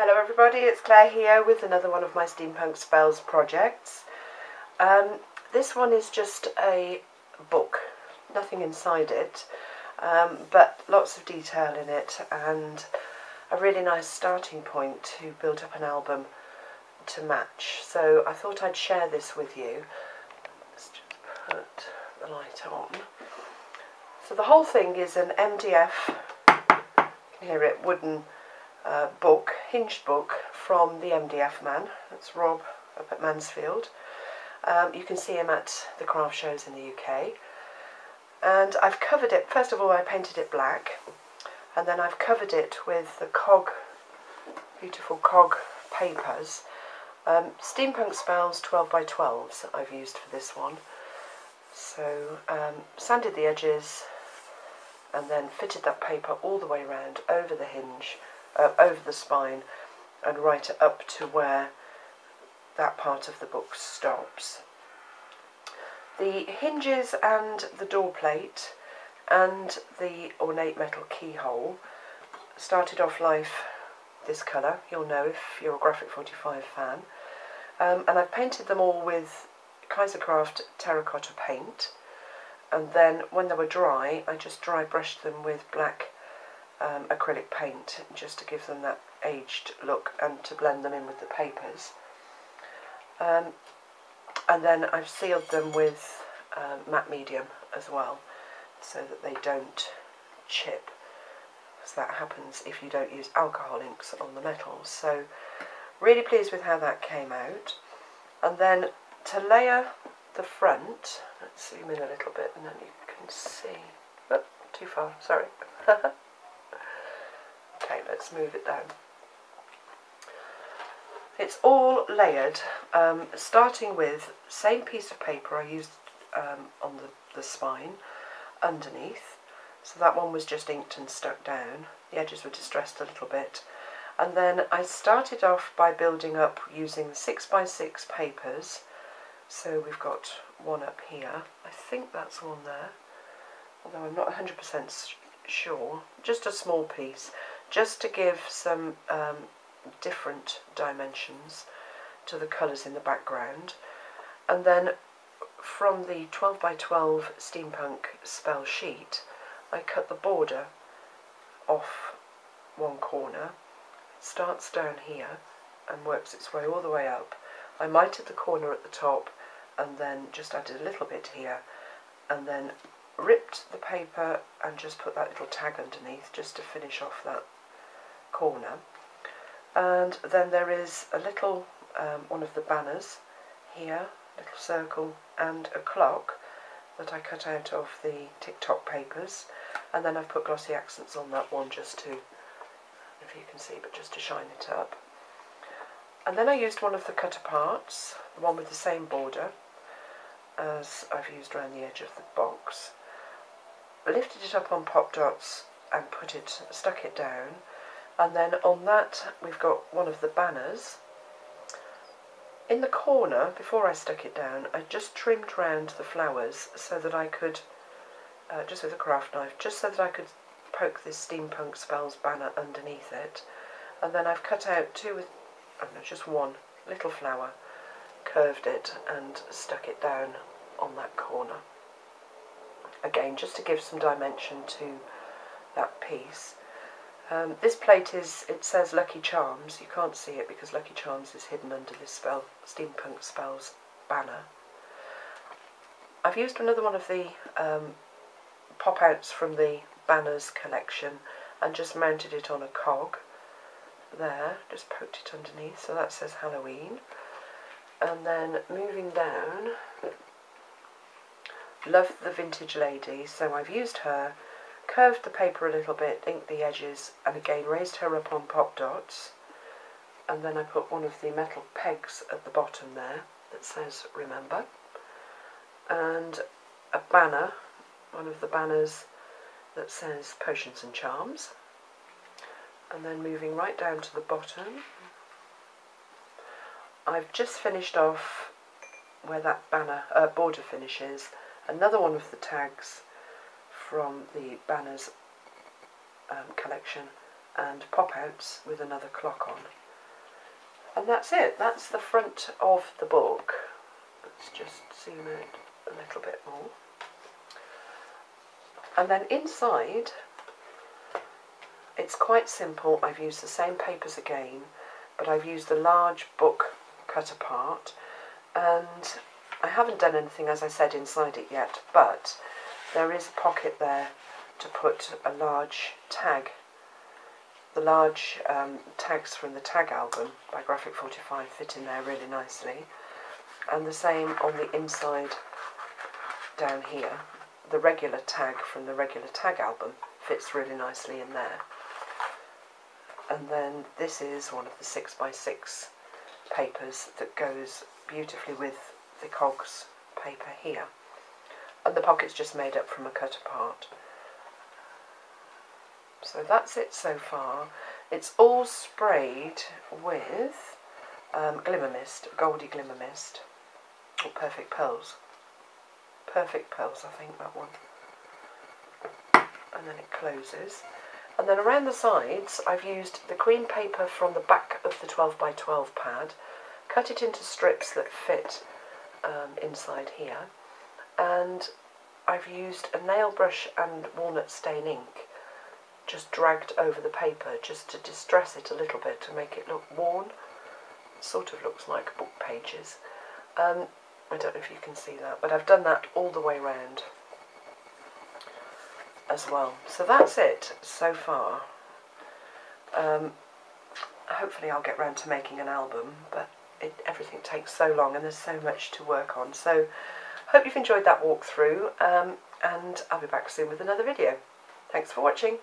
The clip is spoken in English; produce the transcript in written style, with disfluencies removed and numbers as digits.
Hello everybody, it's Claire here with another one of my Steampunk Spells projects. This one is just a book, nothing inside it, but lots of detail in it and a really nice starting point to build up an album to match. So I thought I'd share this with you. Let's just put the light on. So the whole thing is an MDF, you can hear it, wooden book, hinged book from the MDF man. That's Rob up at Mansfield. You can see him at the craft shows in the UK. And I've covered it, first of all I painted it black, and then I've covered it with the beautiful cog papers. Steampunk Spells 12x12s I've used for this one. So sanded the edges and then fitted that paper all the way around over the hinge, over the spine, and right up to where that part of the book stops. The hinges and the door plate and the ornate metal keyhole started off life this colour, you'll know if you're a Graphic 45 fan, and I've painted them all with Kaisercraft terracotta paint, and then when they were dry I just dry brushed them with black acrylic paint just to give them that aged look and to blend them in with the papers. And then I've sealed them with matte medium as well so that they don't chip, because that happens if you don't use alcohol inks on the metals. So really pleased with how that came out. And then to layer the front, let's zoom in a little bit and then you can see, oh, too far, sorry. Okay, let's move it down. It's all layered, starting with same piece of paper I used on the spine underneath. So that one was just inked and stuck down. The edges were distressed a little bit. And then I started off by building up using 6x6 papers. So we've got one up here. I think that's one there, although I'm not 100% sure. Just a small piece, just to give some different dimensions to the colours in the background. And then from the 12x12 Steampunk Spell sheet I cut the border off one corner. It starts down here and works its way all the way up. I mitered the corner at the top and then just added a little bit here, and then ripped the paper and just put that little tag underneath just to finish off that corner. And then there is a little one of the banners here, little circle, and a clock that I cut out of the TikTok papers, and then I've put glossy accents on that one just to, I don't know if you can see, but just to shine it up. And then I used one of the cut aparts, the one with the same border as I've used around the edge of the box, lifted it up on pop dots and stuck it down. And then on that we've got one of the banners. In the corner, before I stuck it down, I just trimmed round the flowers so that I could, just with a craft knife, just so that I could poke this Steampunk Spells banner underneath it. And then I've cut out just one little flower, curved it and stuck it down on that corner. Again, just to give some dimension to that piece. This plate it says Lucky Charms. You can't see it because Lucky Charms is hidden under this Steampunk Spells banner. I've used another one of the pop-outs from the banners collection and just mounted it on a cog there, just poked it underneath, so that says Halloween. And then moving down, love the vintage lady, so I've used her, curved the paper a little bit, inked the edges, and again raised her up on pop dots. And then I put one of the metal pegs at the bottom there that says Remember. And a banner, one of the banners that says Potions and Charms. And then moving right down to the bottom, I've just finished off where that banner border finishes, another one of the tags from the banners collection, and pop-outs with another clock on. And that's it. That's the front of the book. Let's just zoom out a little bit more. And then inside, it's quite simple. I've used the same papers again, but I've used a large book cut apart, and I haven't done anything, as I said, inside it yet, but there is a pocket there to put a large tag. The large tags from the tag album by Graphic 45 fit in there really nicely, and the same on the inside down here. The regular tag from the regular tag album fits really nicely in there. And then this is one of the 6x6 papers that goes beautifully with the cogs paper here. And the pocket's just made up from a cut apart. So that's it so far. It's all sprayed with glimmer mist, goldy glimmer mist, or Perfect Pearls. Perfect Pearls, I think, that one. And then it closes. And then around the sides, I've used the cream paper from the back of the 12x12 pad, cut it into strips that fit inside here, and I've used a nail brush and walnut stain ink, just dragged over the paper just to distress it a little bit to make it look worn. It sort of looks like book pages. I don't know if you can see that, but I've done that all the way round as well. So that's it so far. Hopefully I'll get round to making an album, but everything takes so long and there's so much to work on. So hope you've enjoyed that walkthrough, and I'll be back soon with another video. Thanks for watching.